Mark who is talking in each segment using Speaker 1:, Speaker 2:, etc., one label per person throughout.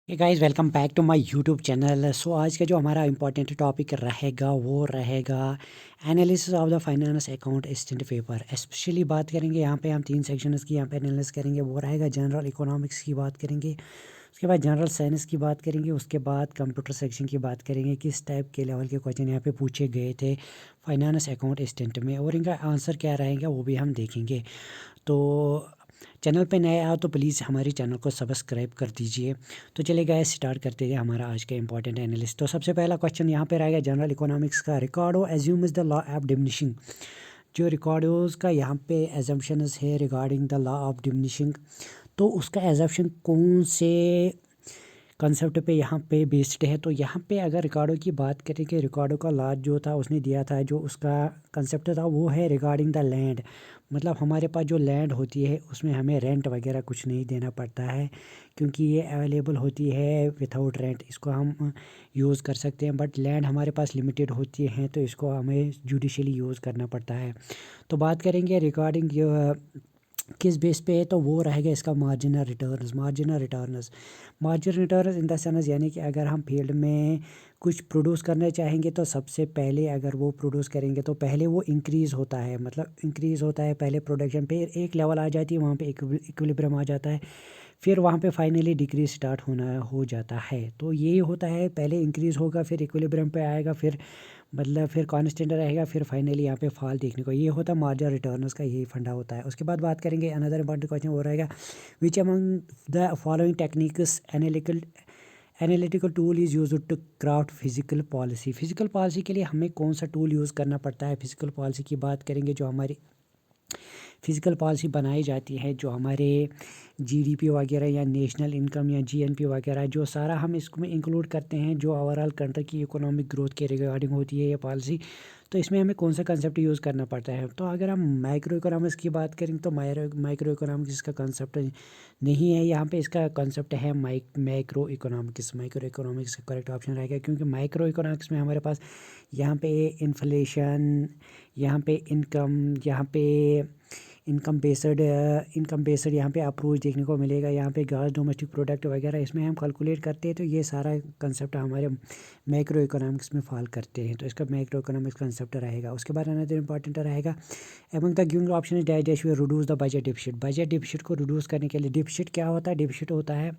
Speaker 1: Guys welcome back to my YouTube channel. So आज का जो हमारा इंपॉर्टेंट टॉपिक रहेगा वो रहेगा analysis of the finance account statement paper. Specially बात करेंगे यहाँ पे हम तीन सेक्शंस की यहाँ पे एनालिसिस करेंगे। वो रहेगा जनरल इकोनॉमिक्स की बात करेंगे, उसके बाद जनरल साइंस की बात करेंगे, उसके बाद कंप्यूटर सेक्शन की बात करेंगे किस टाइप के लेवल के क्वेश्चन यहाँ पे पूछे गए थे फाइनेंस अकाउंट स्टेटमेंट में और इनका आंसर क्या रहेगा वो भी हम देखेंगे। तो चैनल पे नए आओ तो प्लीज़ हमारे चैनल को सब्सक्राइब कर दीजिए। तो चलिए गाइस स्टार्ट करते हैं हमारा आज का इंपॉर्टेंट एनालिस्ट। तो सबसे पहला क्वेश्चन यहाँ पे रहेगा जनरल इकोनॉमिक्स का। Ricardo assumes the law of diminishing. जो रिकॉर्डोज का यहाँ पे एजम्पशंस है regarding the law of diminishing, तो उसका एजम्पशन कौन से कंसेप्ट पे यहाँ पे बेस्ड है। तो यहाँ पे अगर रिकॉर्डो की बात करें कि रिकॉर्डो का लॉ जो था उसने दिया था, जो उसका कंसेप्ट था वो है रिगार्डिंग द लैंड। मतलब हमारे पास जो लैंड होती है उसमें हमें रेंट वगैरह कुछ नहीं देना पड़ता है, क्योंकि ये अवेलेबल होती है विथआउट रेंट, इसको हम यूज़ कर सकते हैं। बट लैंड हमारे पास लिमिटेड होती है तो इसको हमें जुडिशली यूज़ करना पड़ता है। तो बात करेंगे रिगार्डिंग किस बेस पे है, तो वो रहेगा इसका marginal returns. Marginal returns in the sense यानी कि अगर हम फील्ड में कुछ प्रोड्यूस करना चाहेंगे तो सबसे पहले अगर वो प्रोड्यूस करेंगे तो पहले वो इंक्रीज़ होता है, मतलब इंक्रीज़ होता है पहले प्रोडक्शन पे एक लेवल आ जाती है, वहाँ पे इक्विलिब्रियम आ जाता है, फिर वहाँ पे फाइनली डिक्रीज स्टार्ट होना हो जाता है। तो ये होता है, पहले इंक्रीज़ होगा फिर इक्विलिब्रियम पे आएगा, फिर मतलब फिर कांस्टेंट रहेगा, फिर फाइनली यहाँ पे फॉल देखने को, ये होता है मार्जिनल रिटर्न्स का, यही फंडा होता है। उसके बाद बात करेंगे अनदर इंपॉर्टेंट क्वेश्चन वो रहेगा which among the following techniques analytical tool is use to craft physical policy. Physical policy के लिए हमें कौन सा टूल यूज़ करना पड़ता है। फिजिकल पॉलिसी की बात करेंगे, जो हमारी फिजिकल पॉलिसी बनाई जाती है, जो हमारे जीडीपी वगैरह या नेशनल इनकम या जीएनपी वगैरह, जो सारा हम इसमें इंक्लूड करते हैं, जो ओवरऑल कंट्री की इकोनॉमिक ग्रोथ के रिगार्डिंग होती है ये पॉलिसी। तो इसमें हमें कौन सा कंसेप्ट यूज़ करना पड़ता है। तो अगर हम माइक्रो इकोनॉमिक्स की बात करें तो माइक्रो इकोनॉमिक्स का कंसेप्ट नहीं है यहाँ पे, इसका कंसेप्ट है मैक्रो इकोनॉमिक्स। माइक्रो इकोनॉमिक्स का करेक्ट ऑप्शन रहेगा, क्योंकि माइक्रो इकोनॉमिक्स में हमारे पास यहाँ पे इन्फ्लेशन, यहाँ पे इनकम, यहाँ पे इनकम बेस्ड यहाँ पे अप्रोच देखने को मिलेगा, यहाँ पे ग्रॉस डोमेस्टिक प्रोडक्ट वगैरह इसमें हम कैलकुलेट करते हैं। तो ये सारा कंसेप्ट हमारे मैक्रो इकोनॉमिक्स में फॉल करते हैं, तो इसका मैक्रो इकोनॉमिक्स कंसेप्ट रहेगा। उसके बाद अनदर इंपॉर्टेंट रहेगा among the given option dash will reduce the budget deficit. Budget deficit को रिड्यूस करने के लिए, डिफिसिट क्या होता है, डिफिसिट होता है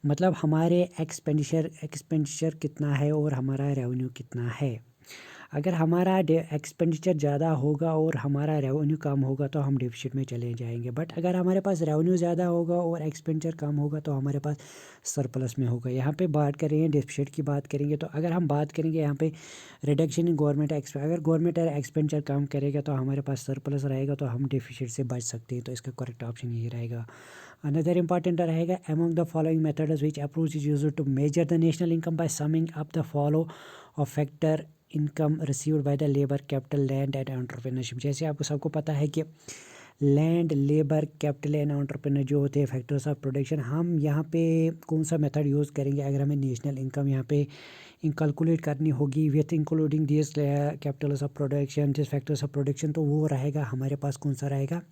Speaker 1: मतलब हमारे एक्सपेंडिचर कितना है और हमारा रेवेन्यू कितना है। अगर हमारा एक्सपेंडिचर ज़्यादा होगा और हमारा रेवेन्यू कम होगा तो हम डिफिसिट में चले जाएंगे। बट अगर हमारे पास रेवेन्यू ज़्यादा होगा और एक्सपेंडिचर कम होगा तो हमारे पास सरप्लस में होगा। यहाँ पे बात करेंगे डिफिसिट की बात करेंगे, तो अगर हम बात करेंगे यहाँ पे रिडक्शन इन गवर्नमेंट अगर गवर्नमेंट एक्सपेंडिचर कम करेगा तो हमारे पास सरप्लस रहेगा, तो हम डिफिसिट से बच सकते हैं। तो इसका करेक्ट ऑप्शन यही रहेगा। अनदर इंपॉर्टेंट रहेगा among the following methods which approach is used to measure the national income by summing up the follow of factor income received by the labour capital land and entrepreneurship. जैसे आपको सबको पता है कि land, labour, capital and entrepreneur जो होते हैं factors of production, हम यहाँ पे कौन सा मेथड यूज़ करेंगे अगर हमें नेशनल इनकम यहाँ पे कैलकुलेट करनी होगी with including this Capitals of production, this factors of production, तो वो रहेगा हमारे पास कौन सा रहेगा।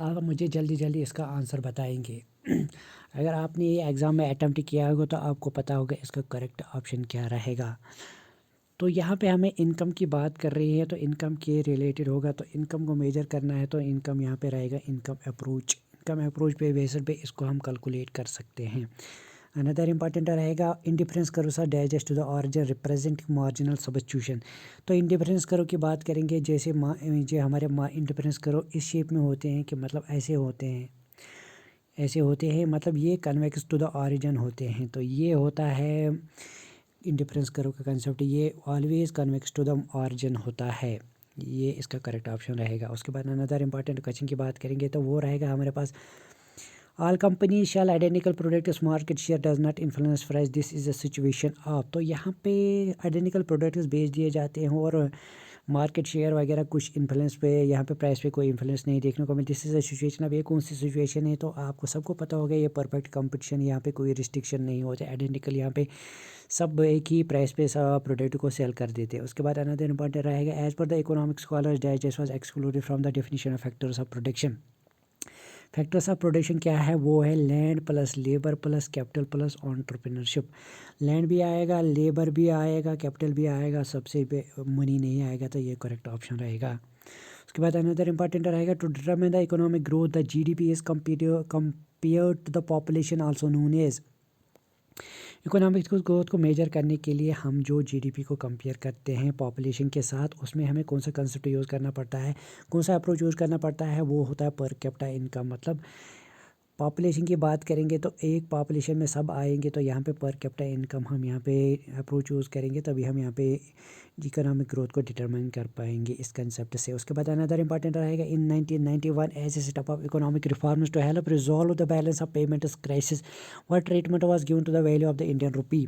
Speaker 1: आप मुझे जल्दी जल्दी इसका आंसर बताएंगे। अगर आपने ये एग्ज़ाम में अटैम्प्ट किया होगा तो आपको पता होगा इसका करेक्ट ऑप्शन क्या रहेगा। तो यहाँ पे हमें इनकम की बात कर रही है तो इनकम के रिलेटेड होगा, तो इनकम को मेजर करना है तो इनकम यहाँ पे रहेगा इनकम अप्रोच पे बेसिस पे इसको हम कैलकुलेट कर सकते हैं। अनदर इंपॉर्टेंट रहेगा indifference curves digest to the origin represent marginal substitution. तो इंडिफरेंस करो की बात करेंगे, जैसे जो हमारे इंडिफरेंस करो इस शेप में होते हैं कि मतलब ऐसे होते हैं मतलब ये कन्वेक्स टू द ऑरिजिन होते हैं। तो ये होता है इंडिफरेंस करो का कंसेप्ट, ये always convex to the origin होता है, ये इसका करेक्ट ऑप्शन रहेगा। उसके बाद अनदर इंपॉर्टेंट क्वेश्चन की बात करेंगे तो वो रहेगा हमारे पास all company shall identical products market share does not influence price, this is the situation of. तो यहाँ पे आइडेंटिकल प्रोडक्ट्स बेच दिए जाते हैं और मार्केट शेयर वगैरह कुछ इन्फ्लुएंस पे, यहाँ पे प्राइस पे कोई इन्फ्लुएंस नहीं देखने को मिलती। This is the situation. अब ये कौन सी सिचुएशन है, तो आपको सबको पता होगा ये परफेक्ट कंपटीशन, यहाँ पे कोई रिस्ट्रिक्शन नहीं होता, आइडेंटिकल यहाँ पे सब एक ही प्राइस पे सब प्रोडक्ट को सेल कर देते हैं। उसके बाद अनदर इंपॉर्टेंट रहेगा as per the economic scholars dash was excluded from the definition of factors of production. Factors of production क्या है, वो है land plus labour plus capital plus entrepreneurship. Land भी आएगा, लेबर भी आएगा, कैपिटल भी आएगा, सबसे मनी नहीं आएगा, तो ये करेक्ट ऑप्शन रहेगा। उसके बाद अनदर इंपॉर्टेंट रहेगा to determine the economic growth the GDP is compare to the population also known as. Economic growth को मेजर करने के लिए हम जो जीडीपी को कंपेयर करते हैं पॉपुलेशन के साथ, उसमें हमें कौन सा कंसेप्ट यूज़ करना पड़ता है, कौन सा अप्रोच यूज़ करना पड़ता है, वो होता है पर कैपिटा इनकम। मतलब पॉपुलेशन की बात करेंगे तो एक पॉपुलेशन में सब आएंगे, तो यहाँ पे पर कैपिटा इनकम हम यहाँ पे अप्रोच यूज़ करेंगे, तभी हम यहाँ पे इकोनॉमिक ग्रोथ को डिटरमाइन कर पाएंगे इस कंसेप्ट से। उसके बाद अनदर इंपॉर्टेंट रहेगा in 1991 as a setup of economic reforms to help resolve the balance of payments crisis what treatment was given to the value of the Indian rupee.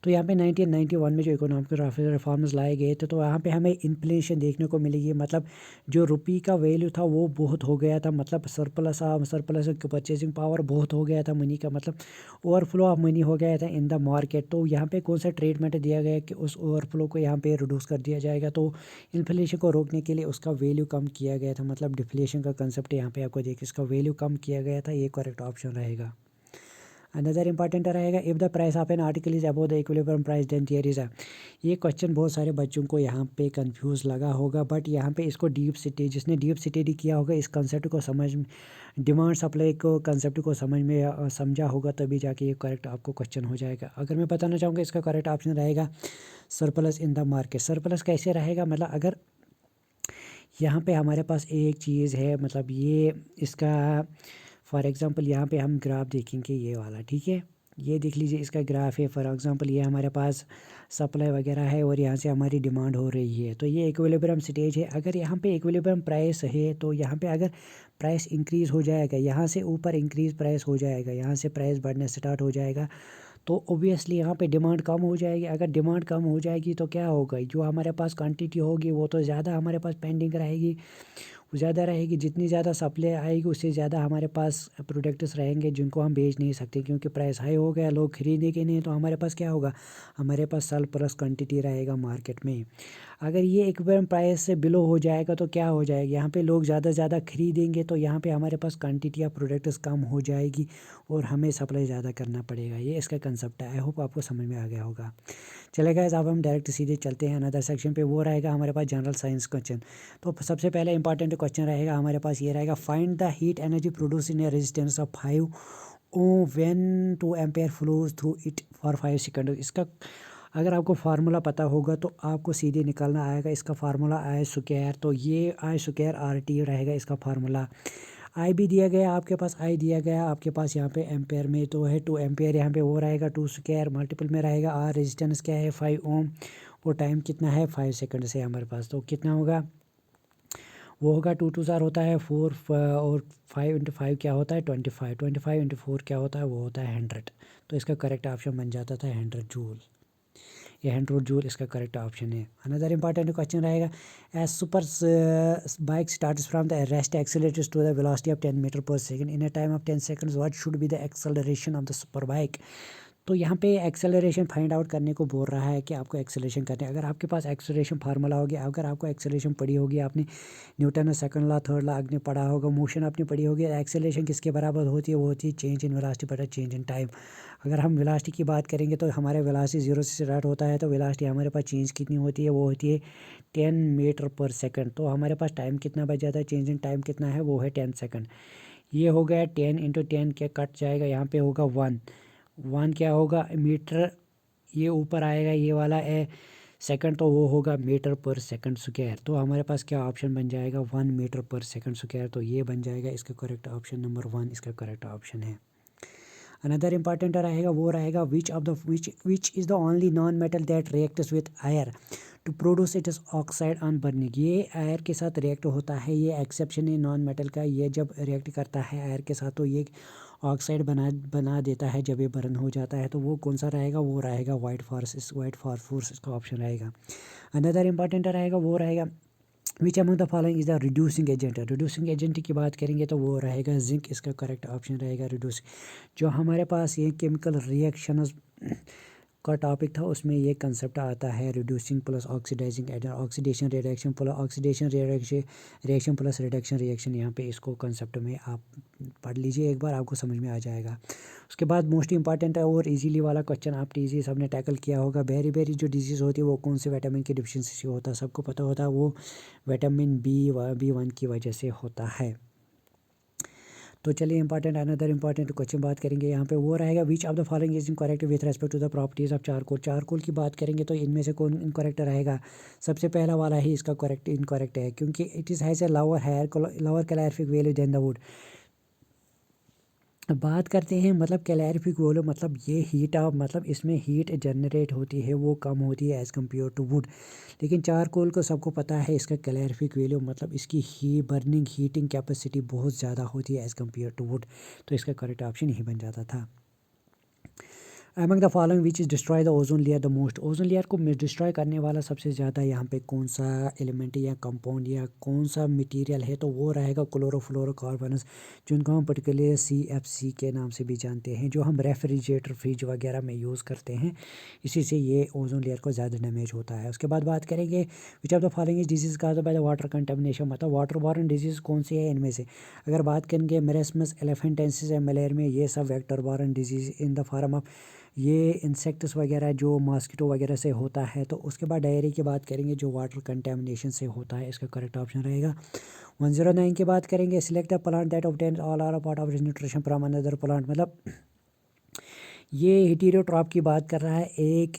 Speaker 1: तो यहाँ पे 1991 में जो इकोनॉमिक रिफॉर्म्स लाए गए थे, तो यहाँ पे हमें इन्फ्लेशन देखने को मिलेगी। मतलब जो रुपी का वैल्यू था वो बहुत हो गया था, मतलब सरप्लस परचेजिंग पावर बहुत हो गया था मनी का, मतलब ओवरफ्लो ऑफ मनी हो गया था इन द मार्केट। तो यहाँ पे कौन सा ट्रीटमेंट दिया गया कि उस ओवरफ्लो को यहाँ पे रिड्यूस कर दिया जाएगा, तो इन्फ्लेशन को रोकने के लिए उसका वैल्यू कम किया गया था। मतलब डिफ्लेशन का कंसेप्ट यहाँ पे आपको देखिए, इसका वैल्यू कम किया गया था, ये करेक्ट ऑप्शन रहेगा। अनदर इंपॉर्टेंट रहेगा if the price of an article is above the equilibrium price then there is a. ये क्वेश्चन बहुत सारे बच्चों को यहाँ पे कंफ्यूज लगा होगा, बट यहाँ पे इसको जिसने डीप स्टडी किया होगा इस कंसेप्ट को समझ, डिमांड सप्लाई को कंसेप्ट को समझ में समझा होगा, तभी जाके ये करेक्ट आपको क्वेश्चन हो जाएगा। अगर मैं बताना चाहूँगा इसका करेक्ट ऑप्शन रहेगा surplus in the market. Surplus कैसे रहेगा, मतलब अगर यहाँ पे हमारे पास एक चीज़ है, मतलब ये इसका फॉर एग्ज़ाम्पल यहाँ पे हम ग्राफ देखेंगे ये वाला, ठीक है, ये देख लीजिए इसका ग्राफ है। फॉर एग्ज़ाम्पल ये हमारे पास सप्लाई वगैरह है और यहाँ से हमारी डिमांड हो रही है, तो ये इक्विलिब्रियम स्टेज है। अगर यहाँ पे इक्विलिब्रियम प्राइस है, तो यहाँ पे अगर प्राइस इंक्रीज़ हो जाएगा, यहाँ से ऊपर इंक्रीज़ प्राइस हो जाएगा, यहाँ से प्राइस बढ़ने स्टार्ट हो जाएगा, तो ओबियसली यहाँ पे डिमांड कम हो जाएगी। अगर डिमांड कम हो जाएगी तो क्या होगा, जो हमारे पास क्वांटिटी होगी वो तो ज़्यादा हमारे पास पेंडिंग रहेगी, वो ज़्यादा रहेगी। जितनी ज़्यादा सप्लाई आएगी उससे ज़्यादा हमारे पास प्रोडक्ट्स रहेंगे जिनको हम बेच नहीं सकते, क्योंकि प्राइस हाई हो गया, लोग खरीदेंगे नहीं, तो हमारे पास क्या होगा, हमारे पास सरप्लस क्वांटिटी रहेगा मार्केट में। अगर ये इक्विलिब्रियम प्राइस से बिलो हो जाएगा तो क्या हो जाएगा, यहाँ पे लोग ज़्यादा ज़्यादा खरीदेंगे, तो यहाँ पे हमारे पास क्वांटिटी ऑफ प्रोडक्ट्स कम हो जाएगी और हमें सप्लाई ज़्यादा करना पड़ेगा। ये इसका कंसेप्ट है, आई होप आपको समझ में आ गया होगा। चलेगा, अब हम डायरेक्ट सीधे चलते हैं अनदर सेक्शन पे, वो रहेगा हमारे पास जनरल साइंस क्वेश्चन। तो सबसे पहले इंपॉर्टेंट क्वेश्चन रहेगा हमारे पास, ये रहेगा find the heat energy produce in a resistance of 5 ohm when 2 ampere flows through it for 5 second. इसका अगर आपको फार्मूला पता होगा तो आपको सीधे निकालना आएगा। इसका फार्मूला आई स्क्वायर, तो ये आई स्क्वायर आर टी रहेगा इसका फार्मूला। आई भी दिया गया आपके पास, आई दिया गया आपके पास यहाँ पे एम्पेयर में, तो है 2 एम्पेयर, यहाँ पे वो रहेगा 2 स्क्वायर मल्टीपल में रहेगा आर, रेजिस्टेंस क्या है 5 ओम, और टाइम कितना है 5 सेकंड से हमारे पास, तो कितना होगा, वो होगा 2 2 4 होता है 4 और 5 इंटू 5 क्या होता है 25, 25 इंटू 4 क्या होता है, वो होता है 100। तो इसका करेक्ट ऑप्शन बन जाता था 100 जूल। ये 100 जूल इसका करेक्ट ऑप्शन है। अनदर इंपॉर्टेंट क्वेश्चन रहेगा as super bike starts from the rest accelerates to the velocity of 10 meter per second in a time of 10 seconds what should be the acceleration of the super bike. तो यहाँ पे acceleration find out करने को बोल रहा है कि आपको एक्सेलरेशन करनी है। अगर आपके पास एक्सेलरेशन फार्मूला होगी, अगर आपको एक्सेलरेशन पढ़ी होगी, आपने Newton second law third law आपने पढ़ा होगा, मोशन आपने पढ़ी होगी, एक्सेलरेशन किसके बराबर होती है, वो होती है चेंज इन वेलोसिटी बटा चेंज इन टाइम। अगर हम वेलोसिटी की बात करेंगे तो हमारे वेलोसिटी 0 से स्टार्ट होता है, तो वेलोसिटी हमारे पास चेंज कितनी होती है, वो होती है 10 मीटर पर सेकंड। तो हमारे पास टाइम कितना बच जाता है, चेंज इन टाइम कितना है, वो है 10 सेकंड। ये हो गया 10 इंटू 10 के कट जाएगा, यहाँ पे होगा 1 क्या होगा मीटर, ये ऊपर आएगा ये वाला है सेकंड, तो वो होगा मीटर पर सेकंड स्क्वायर। तो हमारे पास क्या ऑप्शन बन जाएगा 1 मीटर पर सेकंड स्क्वायर, तो ये बन जाएगा इसका करेक्ट ऑप्शन नंबर 1 इसका करेक्ट ऑप्शन है। अनदर इंपॉर्टेंट रहेगा वो रहेगा which is the only non metal that reacts with air to produce it is oxide on burning. ये आयर के साथ रिएक्ट होता है, ये एक्सेप्शन है नॉन मेटल का, ये जब रिएक्ट करता है आयर के साथ तो ये ऑक्साइड बना देता है जब ये बर्न हो जाता है। तो वो कौन सा रहेगा, वो रहेगा वाइट फॉस्फोरस इसका ऑप्शन रहेगा। अनदर इंपॉर्टेंट रहेगा वो रहेगा which among the following is the reducing agent. Reducing agent की बात करेंगे तो वो रहेगा जिंक, इसका करेक्ट ऑप्शन रहेगा रिड्यूसिंग। जो हमारे पास ये केमिकल रिएक्शन का टॉपिक था, उसमें ये कंसेप्ट आता है reducing plus oxidising agent, oxidation reduction plus oxidation reaction plus reduction reaction. यहाँ पे इसको कंसेप्ट में आप पढ़ लीजिए एक बार, आपको समझ में आ जाएगा। उसके बाद मोस्ट इंपॉर्टेंट है और इजीली वाला क्वेश्चन, आप इजी सबने टैकल किया होगा। बेरी बेरी जो डिजीज़ होती है वो कौन से विटामिन की डिफिशियंसी से होता है, सबको पता होता है, वो विटामिन B1 की वजह से होता है। तो चलिए इंपॉर्टेंट अनदर इंपॉर्टेंट क्वेश्चन बात करेंगे यहाँ पे, वो रहेगा which of the following is incorrect with respect to the properties of charcoal. Charcoal की बात करेंगे तो इनमें से कौन इनकरेक्ट रहेगा? सबसे पहला वाला ही इसका करेक्ट इनकरेक्ट है, क्योंकि it is has a lower calorific value than the wood. बात करते हैं मतलब कैलोरीफिक वैल्यू, मतलब ये हीट ऑफ, मतलब इसमें हीट जनरेट होती है वो कम होती है एज़ कम्पेयर टू वुड। लेकिन चारकोल को सबको पता है इसका कैलोरीफिक वैल्यू, मतलब इसकी बर्निंग हीटिंग कैपेसिटी बहुत ज़्यादा होती है एज़ कम्पेयर टू वुड। तो इसका करेक्ट ऑप्शन ही बन जाता था। Among the following which is destroy the ozone layer the most. Ozone layer को डिस्ट्रॉय करने वाला सबसे ज़्यादा यहाँ पे कौन सा एलिमेंट या कंपाउंड या कौन सा मटेरियल है? तो वो रहेगा क्लोरोफ्लोरोकार्बनस, जिनको हम पर्टिकुलर CFC के नाम से भी जानते हैं, जो हम रेफ्रिजरेटर फ्रिज वगैरह में यूज़ करते हैं। इसी से ये ओजोन लेयर को ज़्यादा डैमेज होता है। उसके बाद बात करेंगे विच of the following is disease caused by the water contamination, मतलब वाटर बॉर्न डिजीज़ कौन सी है इनमें से? अगर बात करेंगे मेरेस्मस एलिफेंटेंसिस या मलेरिया में, ये सब vector borne disease in the form of ये इंसेक्ट्स वगैरह जो मॉस्किटो वगैरह से होता है। तो उसके बाद डायरी की बात करेंगे जो वाटर कंटेमिनेशन से होता है, इसका करेक्ट ऑप्शन रहेगा 109 की बात करेंगे select the plant that obtain all are part of nutrition from another plant, मतलब ये हेटेरोट्रॉप की बात कर रहा है। एक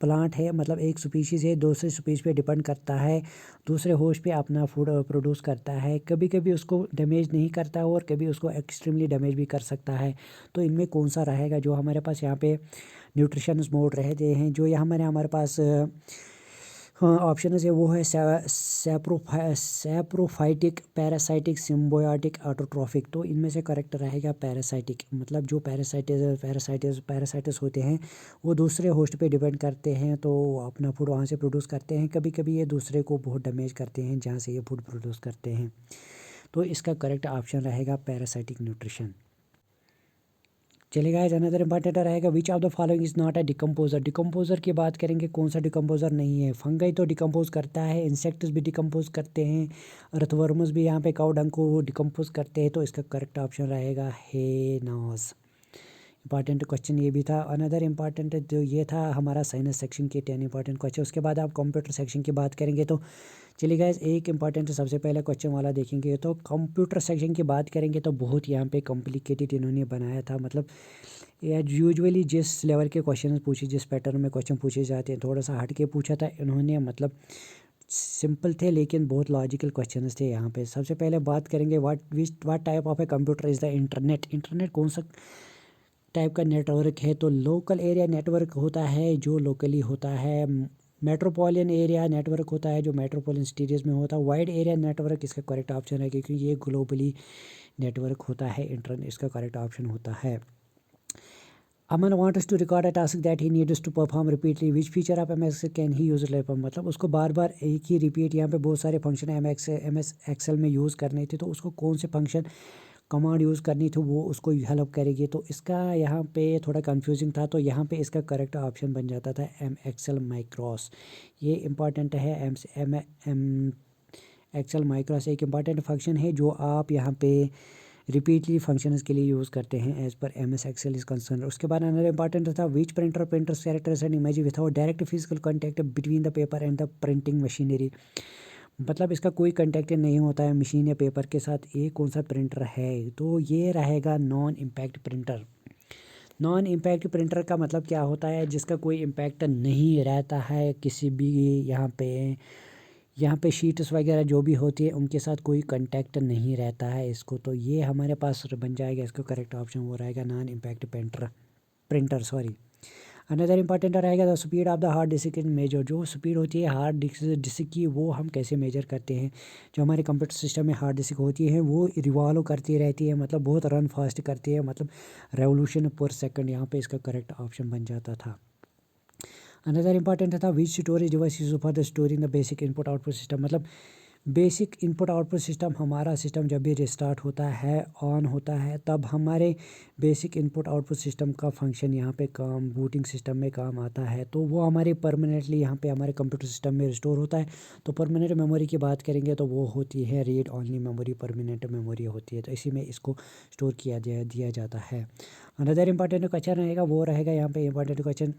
Speaker 1: प्लांट है, मतलब एक स्पीशीज़ है, दूसरे स्पीशीज़ पे डिपेंड करता है, दूसरे होस्ट पे अपना फूड प्रोड्यूस करता है, कभी कभी उसको डैमेज नहीं करता और कभी उसको एक्सट्रीमली डैमेज भी कर सकता है। तो इनमें कौन सा रहेगा? जो हमारे पास यहाँ पे न्यूट्रिशन मोड रहते हैं, जो यहाँ हमारे पास हाँ ऑप्शन है वो है सैप्रोफाइटिक, पैरासाइटिक, सिम्बायोटिक, ऑटोट्रॉफिक। तो इनमें से करेक्ट रहेगा पैरासाइटिक, मतलब जो पैरासाइटिस होते हैं वो दूसरे होस्ट पे डिपेंड करते हैं, तो अपना फूड वहाँ से प्रोड्यूस करते हैं। कभी कभी ये दूसरे को बहुत डैमेज करते हैं जहाँ से ये फूड प्रोड्यूस करते हैं। तो इसका करेक्ट ऑप्शन रहेगा पैरासाइटिक न्यूट्रिशन। चलिए गाइस अनदर इंपॉर्टेंट रहेगा which of the following is not a decomposer. Decomposer की बात करेंगे कौन सा डिकम्पोजर नहीं है? फंगाई तो डिकम्पोज करता है, इंसेक्ट्स भी डिकम्पोज करते हैं, अर्थवर्म्स भी यहाँ पे काउ डंग को डिकम्पोज करते हैं। तो इसका करेक्ट ऑप्शन रहेगा हेनॉस। इंपॉर्टेंट क्वेश्चन ये भी था। अनदर इंपॉर्टेंट जो ये था हमारा साइंस सेक्शन के 10 इंपॉर्टेंट क्वेश्चन। उसके बाद आप कंप्यूटर सेक्शन की बात करेंगे तो चलिए गाइस एक इंपॉर्टेंट सबसे पहले क्वेश्चन वाला देखेंगे। तो कंप्यूटर सेक्शन की बात करेंगे तो बहुत यहाँ पे कॉम्प्लिकेटेड इन्होंने बनाया था, मतलब यूजुअली जिस लेवल के क्वेश्चन पूछे, जिस पैटर्न में क्वेश्चन पूछे जाते हैं, थोड़ा सा हट के पूछा था इन्होंने, मतलब सिंपल थे लेकिन बहुत लॉजिकल क्वेश्चंस थे यहाँ पे। सबसे पहले बात करेंगे what type of a computer is the internet. Internet कौन सा टाइप का नेटवर्क है? तो लोकल एरिया नेटवर्क होता है जो लोकली होता है, मेट्रोपॉलिटन एरिया नेटवर्क होता है जो मेट्रोपॉलिटन सिटीज़ में होता है, वाइड एरिया नेटवर्क इसका करेक्ट ऑप्शन है क्योंकि ये ग्लोबली नेटवर्क होता है इंटरनेट, इसका करेक्ट ऑप्शन होता है। अमन wants to record a task that he needs to perform repeatedly. Which feature of MS can he use? मतलब उसको बार बार एक ही रिपीट, यहाँ पे बहुत सारे फंक्शन MS एक्सेल में यूज़ करने थे, तो उसको कौन से फंक्शन कमांड यूज़ करनी थी वो उसको हेल्प करेगी। तो इसका यहाँ पे थोड़ा कंफ्यूजिंग था, तो यहाँ पे इसका करेक्ट ऑप्शन बन जाता था एक्सेल माइक्रोस। ये इम्पॉर्टेंट है। एम एक्सेल माइक्रोस एक इम्पॉर्टेंट फंक्शन है जो आप यहाँ पे रिपीटली फंक्शंस के लिए यूज़ करते हैं as per MS Excel is concern. उसके बाद अनदर इंपॉर्टेंट था which printers characters and image without direct physical contact between the paper and the printing machinery, मतलब इसका कोई कॉन्टैक्ट नहीं होता है मशीन या पेपर के साथ। ये कौन सा प्रिंटर है? तो ये रहेगा non impact printer. Non impact printer का मतलब क्या होता है? जिसका कोई इम्पैक्ट नहीं रहता है किसी भी यहाँ पे शीट्स वगैरह जो भी होती है उनके साथ कोई कांटेक्ट नहीं रहता है इसको। तो ये हमारे पास बन जाएगा, इसको करेक्ट ऑप्शन वो रहेगा non impact printer sorry. Another important रहेगा the speed of the hard disk in measure. जो स्पीड होती है हार्ड डिस्क की वो हम कैसे मेजर करते हैं? जो हमारे कंप्यूटर सिस्टम में हार्ड डिस्क होती है वो रिवॉल्व करती रहती है, मतलब बहुत रन फास्ट करती है, मतलब रेवोल्यूशन पर सेकंड। यहाँ पे इसका करेक्ट ऑप्शन बन जाता था। अनदर इंपॉर्टेंट था which storage device use for the storing the basic input output system, मतलब बेसिक इनपुट आउटपुट सिस्टम, हमारा सिस्टम जब भी रिस्टार्ट होता है, ऑन होता है, तब हमारे बेसिक इनपुट आउटपुट सिस्टम का फंक्शन यहाँ पे काम बूटिंग सिस्टम में काम आता है। तो वो हमारे परमानेंटली यहाँ पे हमारे कंप्यूटर सिस्टम में रिस्टोर होता है। तो परमानेंट मेमोरी की बात करेंगे तो वो होती है read only memory, permanent memory होती है। तो इसी में इसको स्टोर दिया जाता है। अनदर इंपॉर्टेंट क्वेश्चन रहेगा, वो रहेगा यहाँ पे important question,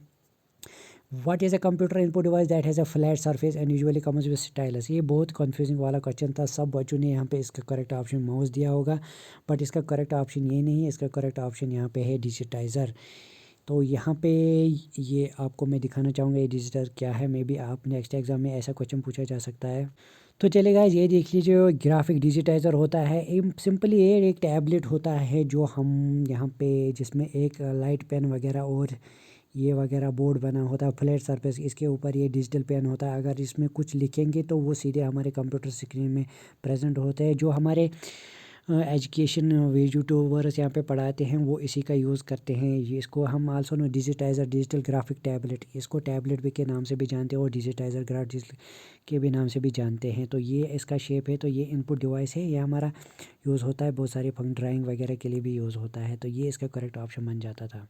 Speaker 1: what is a computer input device that has a flat surface and usually comes with stylus. ये बहुत कंफ्यूजिंग वाला क्वेश्चन था। सब बच्चों ने यहाँ पे इसका करेक्ट ऑप्शन माउस दिया होगा, बट इसका करेक्ट ऑप्शन ये नहीं है। इसका करेक्ट ऑप्शन यहाँ पे है डिजिटाइज़र। तो यहाँ पे ये आपको मैं दिखाना चाहूँगा ये डिजिटाइज़र क्या है। मे बी आप नेक्स्ट एग्जाम में ऐसा क्वेश्चन पूछा जा सकता है। तो चलेगा, ये देख लीजिए ग्राफिक डिजिटाइज़र होता है। सिंपली ये एक टैबलेट होता है जो हम यहाँ पे जिसमें एक लाइट पेन वगैरह और ये वगैरह बोर्ड बना होता है, फ्लैट सरफेस, इसके ऊपर ये डिजिटल पेन होता है। अगर इसमें कुछ लिखेंगे तो वो सीधे हमारे कंप्यूटर स्क्रीन में प्रेजेंट होते हैं। जो हमारे एजुकेशन यूट्यूबर्स यहाँ पे पढ़ाते हैं वो इसी का यूज़ करते हैं। ये इसको हम also know digitizer, digital graphic tablet, इसको टैबलेट भी के नाम से भी जानते हैं और डिजिटाइज़र ग्राफिक के भी नाम से भी जानते हैं। तो ये इसका शेप है। तो ये इनपुट डिवाइस है, ये हमारा यूज़ होता है बहुत सारे ड्राइंग वगैरह के लिए भी यूज़ होता है। तो ये इसका करेक्ट ऑप्शन बन जाता था।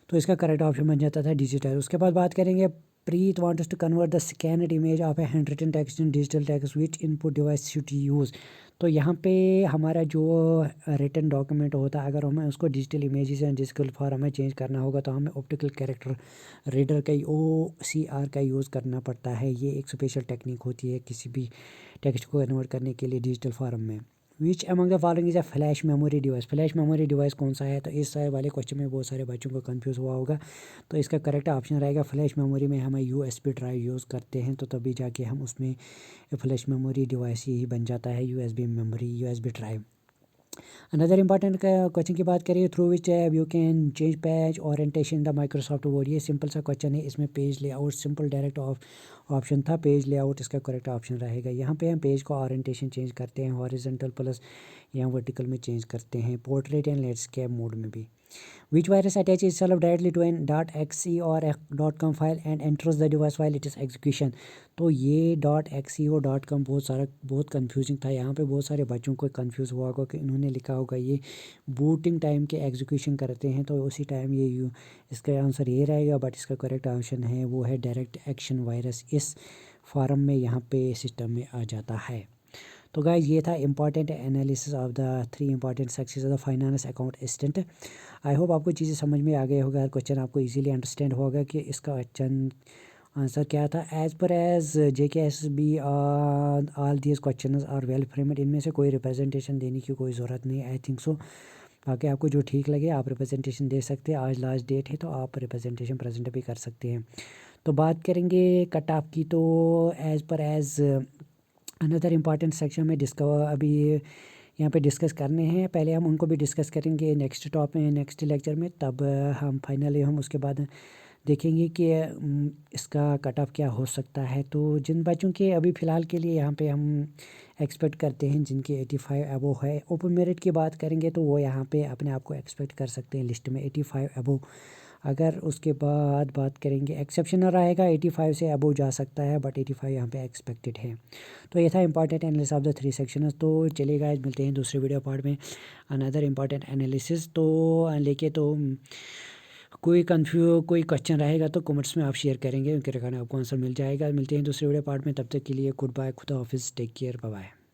Speaker 1: तो इसका करेक्ट ऑप्शन बन जाता था डिजिटल। उसके बाद बात करेंगे, Preet wants to convert the scanned image of a hand written text in digital text which input device should use. तो यहाँ पे हमारा जो रिटन डॉक्यूमेंट होता है, अगर हमें उसको digital images and digital form में चेंज करना होगा तो हमें ऑप्टिकल कैरेक्टर रीडर का OCR का यूज़ करना पड़ता है। ये एक स्पेशल टेक्निक होती है किसी भी टेक्स्ट को कन्वर्ट करने के लिए डिजिटल फॉर्म में। विच among the following is a flash memory device. Flash memory device कौन सा है? तो इस सारे वाले क्वेश्चन में बहुत सारे बच्चों को कंफ्यूज हुआ होगा। तो इसका करेक्ट ऑप्शन रहेगा फ्लैश मेमोरी में हम USB ड्राइव यूज़ करते हैं, तो तभी जाके हम उसमें फ्लैश मेमोरी डिवाइस ही बन जाता है, USB memory, USB drive. Another important question की बात करिए, through which tab you can change page orientation the Microsoft word. ये सिंपल सा क्वेश्चन है। इसमें page layout simple direct option था, पेज लेआउट इसका करेक्ट ऑप्शन रहेगा। यहाँ पे हम पेज का ओरिएंटेशन चेंज करते हैं, हॉरिजॉन्टल प्लस या वर्टिकल में चेंज करते हैं, पोर्ट्रेट एंड लैंडस्केप मोड में भी। Which virus attaches itself directly to an .exe or a .com file and enters the device while it is execution। तो ये .exe और .com बहुत कंफ्यूजिंग था। यहाँ पे बहुत सारे बच्चों को कंफ्यूज हुआ होगा कि इन्होंने लिखा होगा ये बूटिंग टाइम के एग्जीक्यूशन करते हैं, तो उसी टाइम ये इसका आंसर ये रहेगा। बट इसका करेक्ट ऑप्शन है वो है डायरेक्ट एक्शन वायरस, इस फॉर्म में यहाँ पे सिस्टम में आ जाता है। तो गाइज ये था important analysis of the 3 important sections of the finance account assistant. I hope आपको चीज़ें समझ में आ गए होगा, हर क्वेश्चन आपको इजीली अंडरस्टैंड होगा कि इसका आंसर क्या था। As per as JKSB all these question are well framed. इनमें से कोई रिप्रेजेंटेशन देने की कोई ज़रूरत नहीं, आई थिंक सो। बाकी आपको जो ठीक लगे आप रिप्रेजेंटेशन दे सकते हैं। आज लास्ट डेट है तो आप रिप्रेजेंटेशन प्रेजेंट भी कर सकते हैं। तो बात करेंगे कट ऑफ की, तो as per as another important section में अभी यहाँ पे डिस्कस करने हैं। पहले हम उनको भी डिस्कस करेंगे नेक्स्ट लेक्चर में, तब हम फाइनली हम उसके बाद देखेंगे कि इसका कट ऑफ क्या हो सकता है। तो जिन बच्चों के अभी फ़िलहाल के लिए यहाँ पे हम एक्सपेक्ट करते हैं जिनके 85 अबो है, ओपन मेरिट की बात करेंगे तो वो यहाँ पे अपने आप को एक्सपेक्ट कर सकते हैं लिस्ट में 85 अबो। अगर उसके बाद बात करेंगे एक्सेप्शनल रहेगा, 85 से अबो जा सकता है, बट 85 यहाँ पे एक्सपेक्टेड है। तो ये था important analysis of the 3 sections. तो चलिए गाइस, मिलते हैं दूसरे वीडियो पार्ट में अनदर इंपॉर्टेंट एनालिसिस तो लेके। तो कोई क्वेश्चन रहेगा तो कमेंट्स में आप शेयर करेंगे, उनके रखने आपको आंसर मिल जाएगा। मिलते हैं दूसरे वीडियो पार्ट में, तब तक के लिए गुड बाय, खुदा हाफिज़, टेक केयर, बाय बाय।